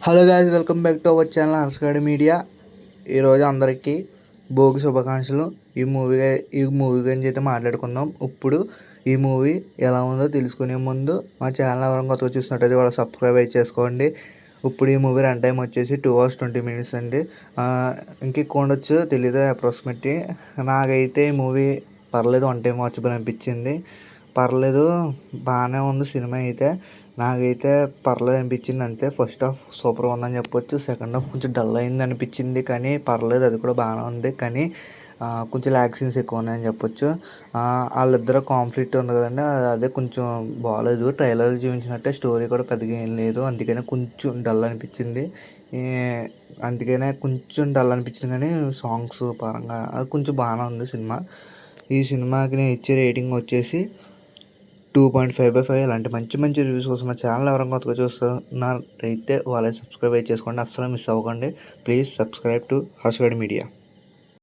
Hello guys, welcome back to our channel Harshagad Media. ఈరోజు అందరికీ భోగి శుభాకాంక్షలు. ఈ మూవీ గురించి అయితే మాట్లాడుకుందాం. ఇప్పుడు ఈ మూవీ ఎలా ఉందో తెలుసుకునే ముందు మా ఛానల్ ఎవరైనా కొత్తగా చూసినట్టయితే వాళ్ళు సబ్స్క్రైబ్ అయితే చేసుకోండి. ఇప్పుడు ఈ మూవీ రన్ టైం వచ్చేసి 2 hours 20 minutes అండి. ఇంకెక్కువ ఉండొచ్చు, తెలీదు అప్రాక్సిమేట్లీ. నాకైతే ఈ మూవీ పర్లేదు, వన్ టైం వాచబుల్ అనిపించింది. పర్లేదు, బాగానే ఉంది సినిమా అయితే. నాకైతే పర్లేదు అనిపించింది అంతే. ఫస్ట్ హాఫ్ సూపర్ ఉందని చెప్పొచ్చు. సెకండ్ హాఫ్ కొంచెం డల్ అయింది అనిపించింది, కానీ పర్లేదు, అది కూడా బాగానే ఉంది. కానీ కొంచెం ల్యాగ్ సీన్స్ ఎక్కువ ఉన్నాయని చెప్పొచ్చు. వాళ్ళిద్దరు కాన్ఫ్లిక్ట్ ఉంది కదండి, అదే కొంచెం బాగాలేదు. ట్రైలర్ చూపించినట్టే స్టోరీ కూడా పెద్దగా ఏం లేదు, అందుకనే కొంచెం డల్ అనిపించింది. ఈ అందుకనే కొంచెం డల్ అనిపించింది, కానీ సాంగ్స్ పరంగా అది కొంచెం బాగానే ఉంది సినిమా. ఈ సినిమాకి నేను ఇచ్చే రేటింగ్ వచ్చేసి 2.5/5. ఇలాంటి మంచి మంచి రివ్యూస్ కోసం మా ఛానల్ ఎవరైనా కొత్తగా చూస్తున్నారైతే వాళ్ళే సబ్స్క్రైబ్ చేసుకోండి, అస్సలు మిస్ అవ్వకండి. Please subscribe to Harshagad media.